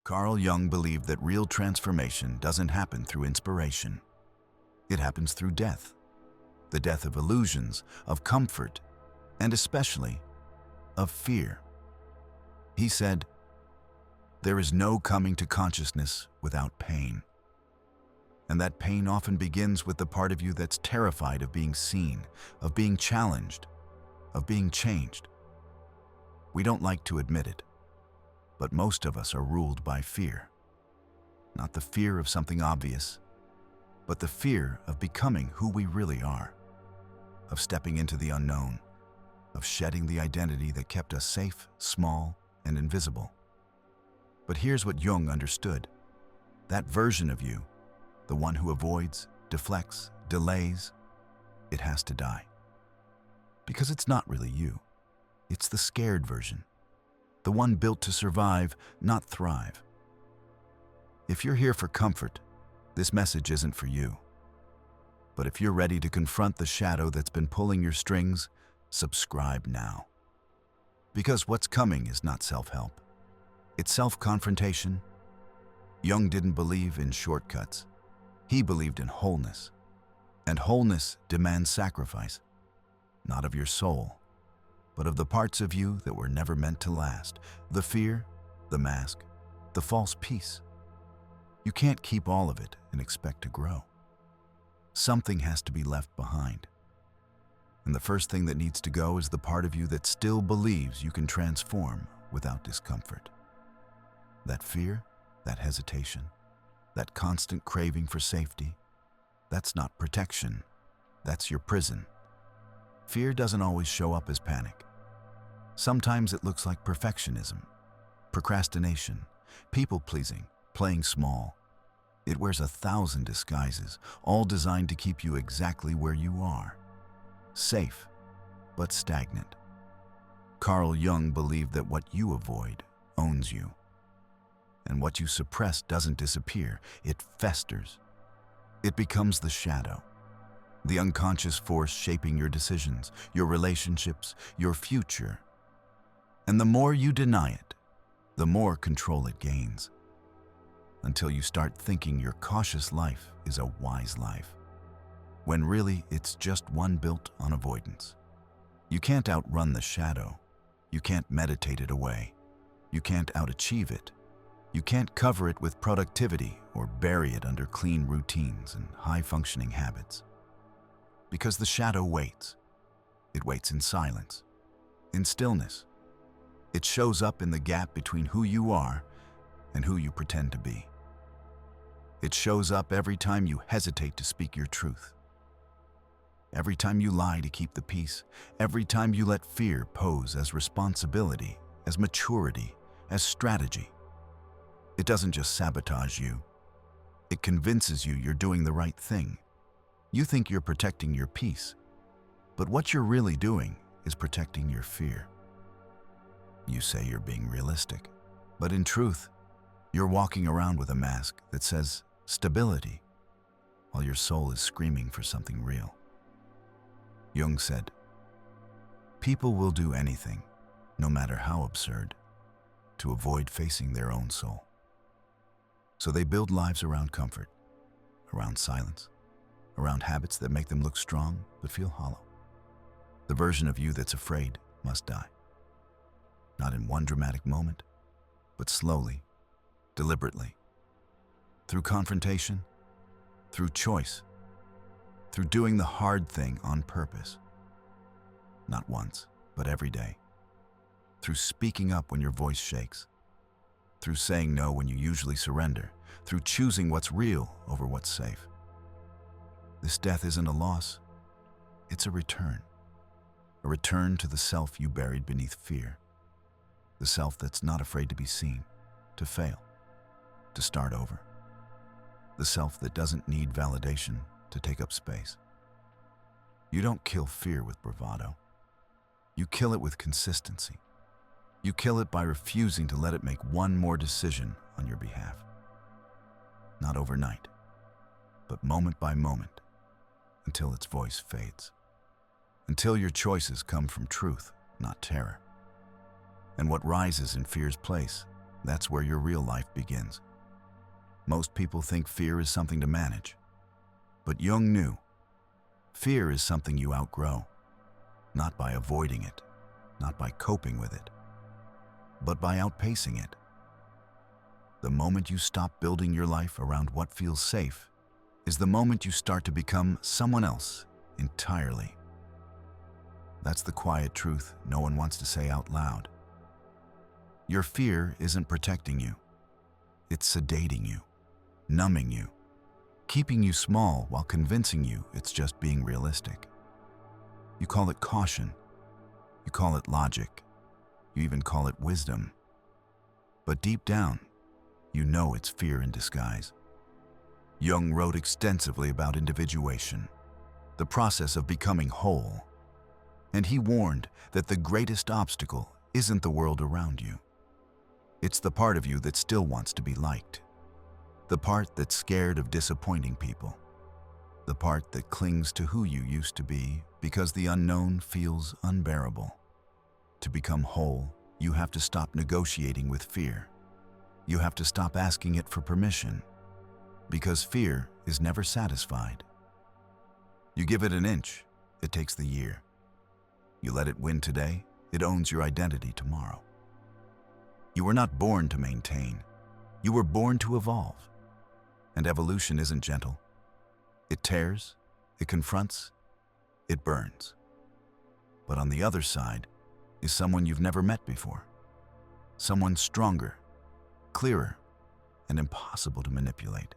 Carl Jung believed that real transformation doesn't happen through inspiration. It happens through death. The death of illusions, of comfort, and especially of fear. He said, "There is no coming to consciousness without pain." And that pain often begins with the part of you that's terrified of being seen, of being challenged, of being changed. We don't like to admit it, but most of us are ruled by fear. Not the fear of something obvious, but the fear of becoming who we really are, of stepping into the unknown, of shedding the identity that kept us safe, small, and invisible. But here's what Jung understood. That version of you, the one who avoids, deflects, delays, it has to die. Because it's not really you. It's the scared version, the one built to survive, not thrive. If you're here for comfort, this message isn't for you. But if you're ready to confront the shadow that's been pulling your strings, subscribe now. Because what's coming is not self-help. It's self-confrontation. Jung didn't believe in shortcuts. He believed in wholeness. And wholeness demands sacrifice, not of your soul, but of the parts of you that were never meant to last. The fear, the mask, the false peace. You can't keep all of it and expect to grow. Something has to be left behind. And the first thing that needs to go is the part of you that still believes you can transform without discomfort. That fear, that hesitation, that constant craving for safety, that's not protection, that's your prison. Fear doesn't always show up as panic. Sometimes it looks like perfectionism, procrastination, people-pleasing, playing small. It wears 1,000 disguises, all designed to keep you exactly where you are. Safe, but stagnant. Carl Jung believed that what you avoid owns you. And what you suppress doesn't disappear, it festers. It becomes the shadow, the unconscious force shaping your decisions, your relationships, your future. And the more you deny it, the more control it gains, until you start thinking your cautious life is a wise life, when really it's just one built on avoidance. You can't outrun the shadow. You can't meditate it away. You can't outachieve it. You can't cover it with productivity or bury it under clean routines and high-functioning habits. Because the shadow waits. It waits in silence, in stillness. It shows up in the gap between who you are and who you pretend to be. It shows up every time you hesitate to speak your truth. Every time you lie to keep the peace. Every time you let fear pose as responsibility, as maturity, as strategy. It doesn't just sabotage you. It convinces you you're doing the right thing. You think you're protecting your peace, but what you're really doing is protecting your fear. You say you're being realistic, but in truth, you're walking around with a mask that says stability, while your soul is screaming for something real. Jung said, "People will do anything, no matter how absurd, to avoid facing their own soul. So they build lives around comfort, around silence, around habits that make them look strong but feel hollow. The version of you that's afraid must die. Not in one dramatic moment, but slowly, deliberately. Through confrontation, through choice, through doing the hard thing on purpose. Not once, but every day. Through speaking up when your voice shakes. Through saying no when you usually surrender. Through choosing what's real over what's safe. This death isn't a loss, it's a return. A return to the self you buried beneath fear. The self that's not afraid to be seen, to fail, to start over. The self that doesn't need validation to take up space. You don't kill fear with bravado. You kill it with consistency. You kill it by refusing to let it make one more decision on your behalf. Not overnight, but moment by moment, until its voice fades. Until your choices come from truth, not terror. And what rises in fear's place That's where your real life begins. Most people think fear is something to manage. But Jung knew, fear is something you outgrow, not by avoiding it, not by coping with it, but by outpacing it. The moment you stop building your life around what feels safe is the moment you start to become someone else entirely. That's the quiet truth no one wants to say out loud. Your fear isn't protecting you. It's sedating you, numbing you, keeping you small while convincing you it's just being realistic. You call it caution. You call it logic. You even call it wisdom. But deep down, you know it's fear in disguise. Jung wrote extensively about individuation, the process of becoming whole. And he warned that the greatest obstacle isn't the world around you. It's the part of you that still wants to be liked. The part that's scared of disappointing people. The part that clings to who you used to be because the unknown feels unbearable. To become whole, you have to stop negotiating with fear. You have to stop asking it for permission, because fear is never satisfied. You give it an inch, it takes the year. You let it win today, it owns your identity tomorrow. You were not born to maintain. You were born to evolve. And evolution isn't gentle. It tears, it confronts, it burns. But on the other side is someone you've never met before. Someone stronger, clearer, and impossible to manipulate.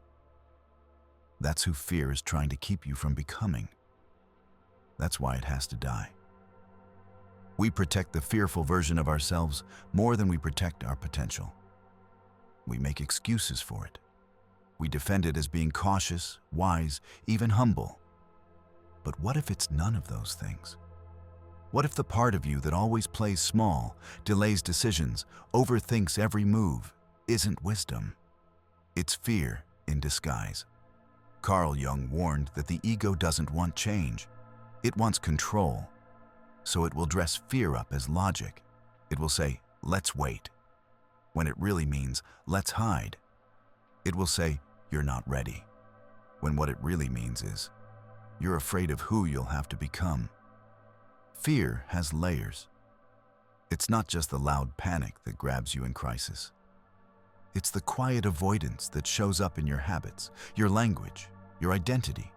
That's who fear is trying to keep you from becoming. That's why it has to die. We protect the fearful version of ourselves more than we protect our potential. We make excuses for it. We defend it as being cautious, wise, even humble. But what if it's none of those things? What if the part of you that always plays small, delays decisions, overthinks every move, isn't wisdom? It's fear in disguise. Carl Jung warned that the ego doesn't want change. It wants control. So it will dress fear up as logic. It will say, let's wait, when it really means, let's hide. It will say, you're not ready, when what it really means is, you're afraid of who you'll have to become. Fear has layers. It's not just the loud panic that grabs you in crisis. It's the quiet avoidance that shows up in your habits, your language, your identity.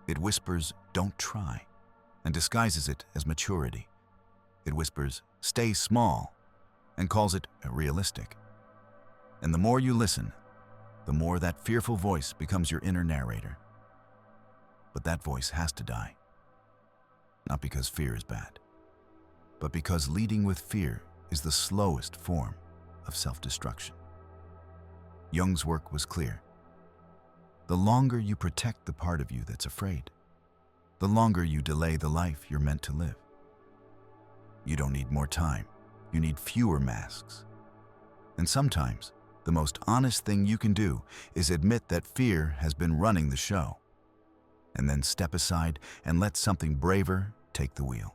It whispers, don't try, and disguises it as maturity. It whispers, stay small, and calls it realistic. And the more you listen, the more that fearful voice becomes your inner narrator. But that voice has to die. Not because fear is bad, but because leading with fear is the slowest form of self-destruction. Jung's work was clear. The longer you protect the part of you that's afraid, the longer you delay the life you're meant to live. You don't need more time. You need fewer masks. And sometimes, the most honest thing you can do is admit that fear has been running the show, and then step aside and let something braver take the wheel.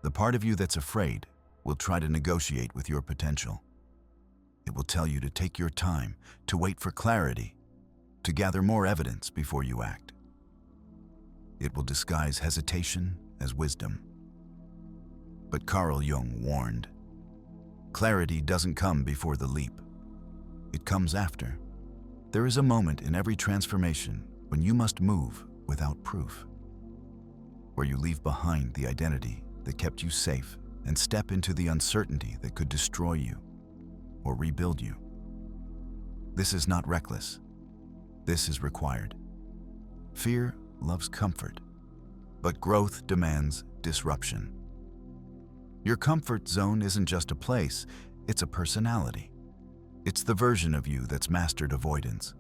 The part of you that's afraid will try to negotiate with your potential. It will tell you to take your time, to wait for clarity, to gather more evidence before you act. It will disguise hesitation as wisdom. But Carl Jung warned, clarity doesn't come before the leap. It comes after. There is a moment in every transformation when you must move without proof, where you leave behind the identity that kept you safe and step into the uncertainty that could destroy you or rebuild you. This is not reckless. This is required. Fear loves comfort, but growth demands disruption. Your comfort zone isn't just a place, it's a personality. It's the version of you that's mastered avoidance,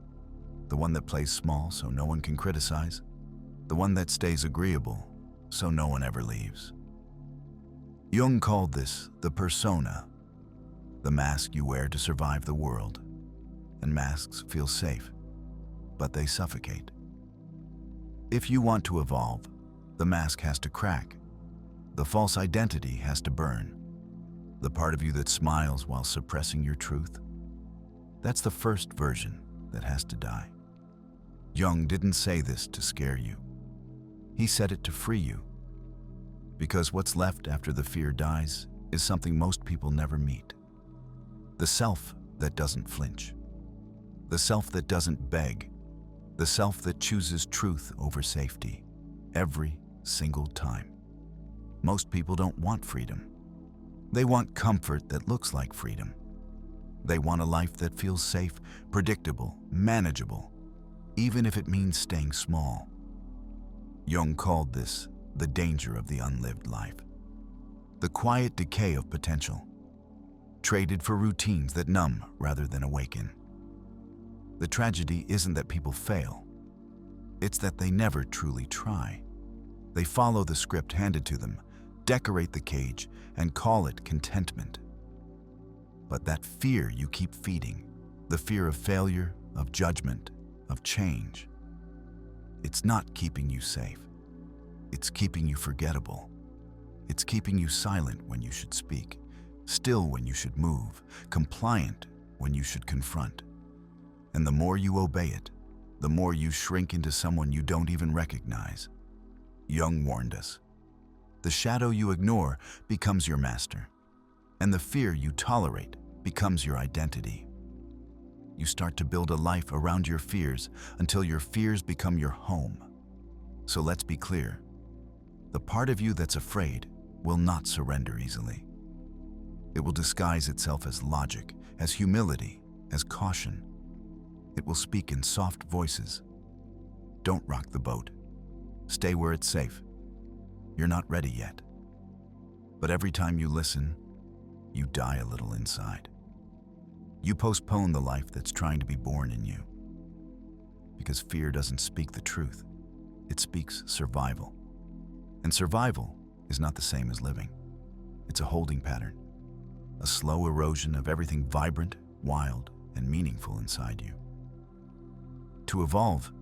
the one that plays small so no one can criticize, the one that stays agreeable so no one ever leaves. Jung called this the persona, the mask you wear to survive the world. And masks feel safe, but they suffocate. If you want to evolve, the mask has to crack. The false identity has to burn. The part of you that smiles while suppressing your truth? That's the first version that has to die. Jung didn't say this to scare you. He said it to free you. Because what's left after the fear dies is something most people never meet. The self that doesn't flinch. The self that doesn't beg. The self that chooses truth over safety every single time. Most people don't want freedom. They want comfort that looks like freedom. They want a life that feels safe, predictable, manageable, even if it means staying small. Jung called this the danger of the unlived life. The quiet decay of potential, traded for routines that numb rather than awaken. The tragedy isn't that people fail. It's that they never truly try. They follow the script handed to them, decorate the cage, and call it contentment. But that fear you keep feeding, the fear of failure, of judgment, of change, it's not keeping you safe. It's keeping you forgettable. It's keeping you silent when you should speak, still when you should move, compliant when you should confront. And the more you obey it, the more you shrink into someone you don't even recognize. Jung warned us. The shadow you ignore becomes your master, and the fear you tolerate becomes your identity. You start to build a life around your fears until your fears become your home. So let's be clear. The part of you that's afraid will not surrender easily. It will disguise itself as logic, as humility, as caution. It will speak in soft voices. Don't rock the boat. Stay where it's safe. You're not ready yet. But every time you listen, you die a little inside. You postpone the life that's trying to be born in you. Because fear doesn't speak the truth. It speaks survival. And survival is not the same as living. It's a holding pattern, a slow erosion of everything vibrant, wild, and meaningful inside you. To evolve,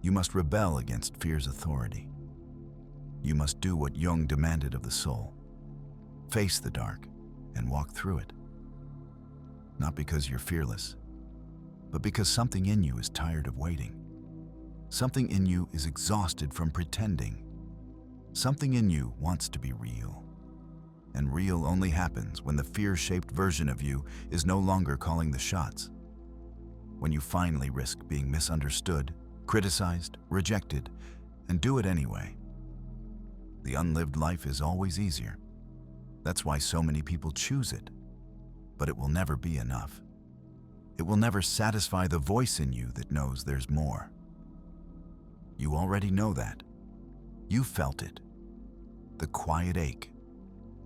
you must rebel against fear's authority. You must do what Jung demanded of the soul. Face the dark and walk through it. Not because you're fearless, but because something in you is tired of waiting. Something in you is exhausted from pretending. Something in you wants to be real. And real only happens when the fear-shaped version of you is no longer calling the shots. When you finally risk being misunderstood, criticized, rejected, and do it anyway. The unlived life is always easier. That's why so many people choose it. But it will never be enough. It will never satisfy the voice in you that knows there's more. You already know that. You felt it. The quiet ache.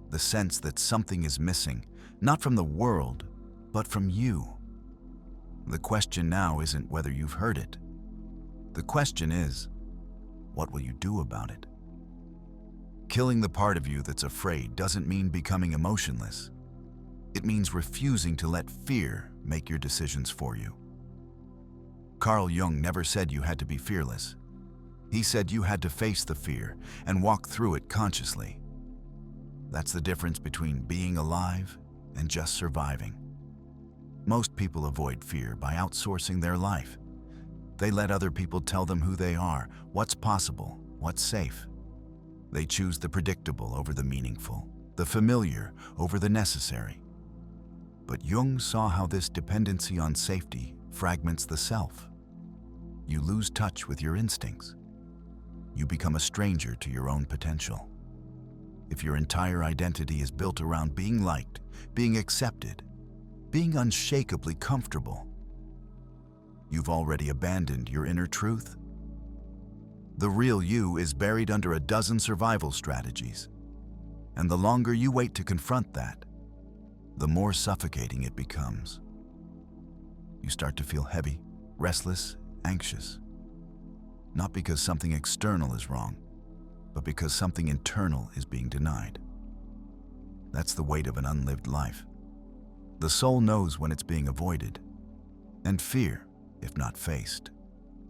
The sense that something is missing, not from the world, but from you. The question now isn't whether you've heard it. The question is, what will you do about it? Killing the part of you that's afraid doesn't mean becoming emotionless. It means refusing to let fear make your decisions for you. Carl Jung never said you had to be fearless. He said you had to face the fear and walk through it consciously. That's the difference between being alive and just surviving. Most people avoid fear by outsourcing their life. They let other people tell them who they are, what's possible, what's safe. They choose the predictable over the meaningful, the familiar over the necessary. But Jung saw how this dependency on safety fragments the self. You lose touch with your instincts. You become a stranger to your own potential. If your entire identity is built around being liked, being accepted, being unshakably comfortable, you've already abandoned your inner truth. The real you is buried under a dozen survival strategies. And the longer you wait to confront that, the more suffocating it becomes. You start to feel heavy, restless, anxious. Not because something external is wrong, but because something internal is being denied. That's the weight of an unlived life. The soul knows when it's being avoided, and fear, if not faced,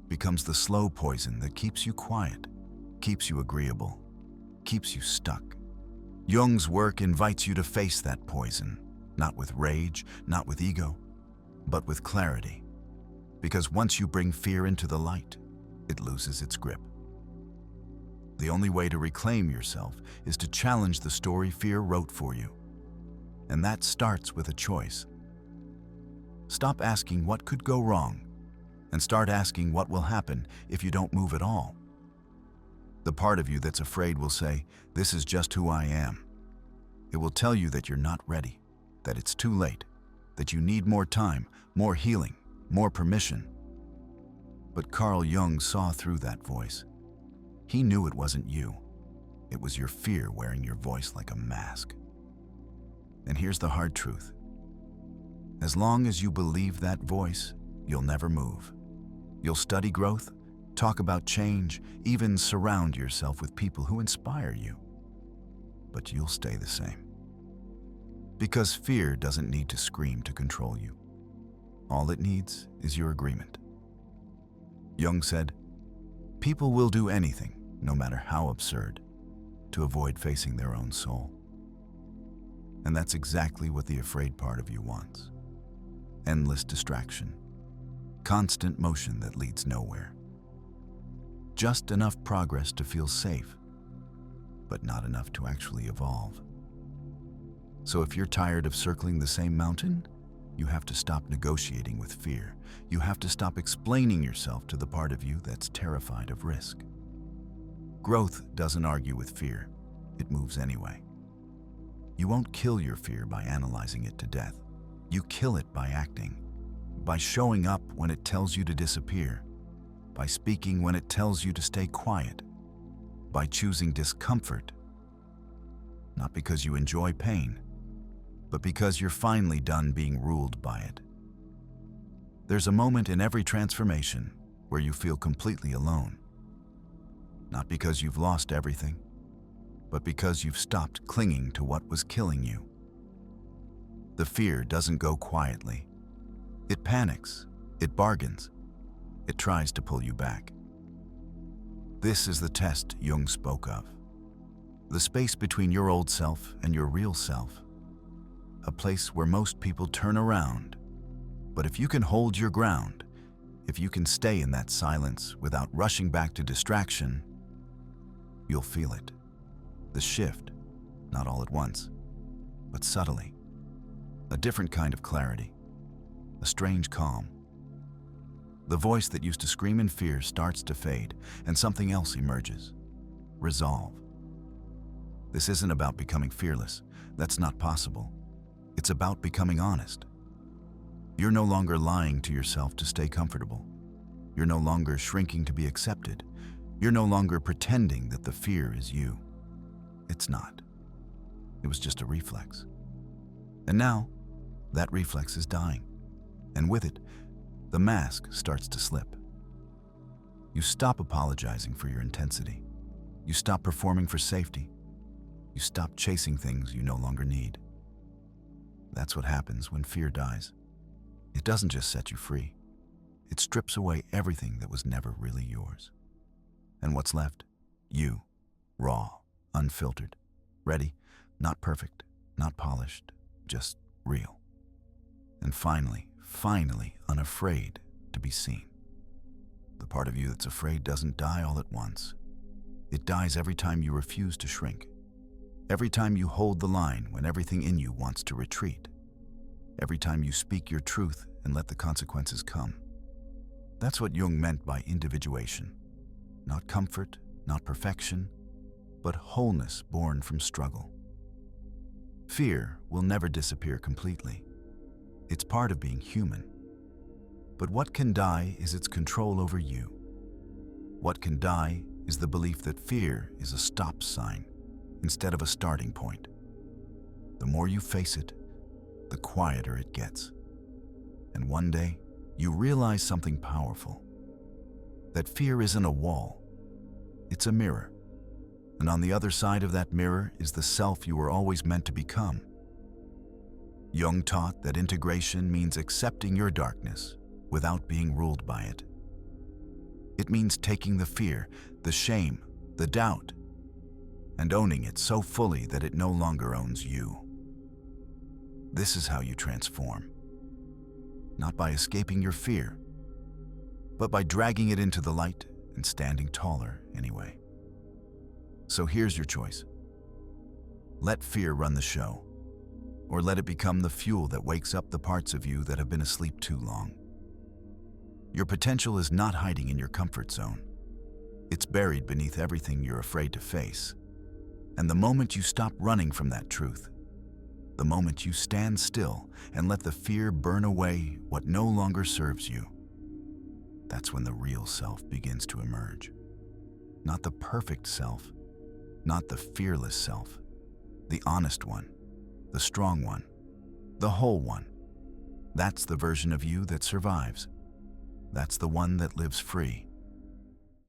becomes the slow poison that keeps you quiet, keeps you agreeable, keeps you stuck. Jung's work invites you to face that poison, not with rage, not with ego, but with clarity. Because once you bring fear into the light, it loses its grip. The only way to reclaim yourself is to challenge the story fear wrote for you. And that starts with a choice. Stop asking what could go wrong, and start asking what will happen if you don't move at all. The part of you that's afraid will say, "This is just who I am." It will tell you that you're not ready, that it's too late, that you need more time, more healing, more permission. But Carl Jung saw through that voice. He knew it wasn't you. It was your fear wearing your voice like a mask. And here's the hard truth. As long as you believe that voice, you'll never move. You'll study growth, talk about change, even surround yourself with people who inspire you. But you'll stay the same. Because fear doesn't need to scream to control you. All it needs is your agreement. Jung said, "People will do anything, no matter how absurd, to avoid facing their own soul." And that's exactly what the afraid part of you wants. Endless distraction, constant motion that leads nowhere. Just enough progress to feel safe, but not enough to actually evolve. So if you're tired of circling the same mountain, you have to stop negotiating with fear. You have to stop explaining yourself to the part of you that's terrified of risk. Growth doesn't argue with fear. It moves anyway. You won't kill your fear by analyzing it to death. You kill it by acting, by showing up when it tells you to disappear, by speaking when it tells you to stay quiet, by choosing discomfort, not because you enjoy pain, but because you're finally done being ruled by it. There's a moment in every transformation where you feel completely alone, not because you've lost everything, but because you've stopped clinging to what was killing you. The fear doesn't go quietly. It panics, it bargains, it tries to pull you back. This is the test Jung spoke of. The space between your old self and your real self. A place where most people turn around. But if you can hold your ground, if you can stay in that silence without rushing back to distraction, you'll feel it. The shift, not all at once, but subtly. A different kind of clarity, a strange calm. The voice that used to scream in fear starts to fade, and something else emerges. Resolve. This isn't about becoming fearless. That's not possible. It's about becoming honest. You're no longer lying to yourself to stay comfortable. You're no longer shrinking to be accepted. You're no longer pretending that the fear is you. It's not. It was just a reflex. And now, that reflex is dying. And with it, the mask starts to slip. You stop apologizing for your intensity. You stop performing for safety. You stop chasing things you no longer need. That's what happens when fear dies. It doesn't just set you free. It strips away everything that was never really yours. And what's left? You, raw, unfiltered, ready, not perfect, not polished, just real. And finally, unafraid to be seen. The part of you that's afraid doesn't die all at once. It dies every time you refuse to shrink. Every time you hold the line when everything in you wants to retreat. Every time you speak your truth and let the consequences come. That's what Jung meant by individuation. Not comfort, not perfection, but wholeness born from struggle. Fear will never disappear completely. It's part of being human. But what can die is its control over you. What can die is the belief that fear is a stop sign instead of a starting point. The more you face it, the quieter it gets. And one day, you realize something powerful. That fear isn't a wall, it's a mirror. And on the other side of that mirror is the self you were always meant to become. Jung taught that integration means accepting your darkness without being ruled by it. It means taking the fear, the shame, the doubt, and owning it so fully that it no longer owns you. This is how you transform. Not by escaping your fear, but by dragging it into the light and standing taller anyway. So here's your choice. Let fear run the show, or let it become the fuel that wakes up the parts of you that have been asleep too long. Your potential is not hiding in your comfort zone. It's buried beneath everything you're afraid to face. And the moment you stop running from that truth, the moment you stand still and let the fear burn away what no longer serves you, that's when the real self begins to emerge. Not the perfect self, not the fearless self, the honest one, the strong one, the whole one. That's the version of you that survives. That's the one that lives free.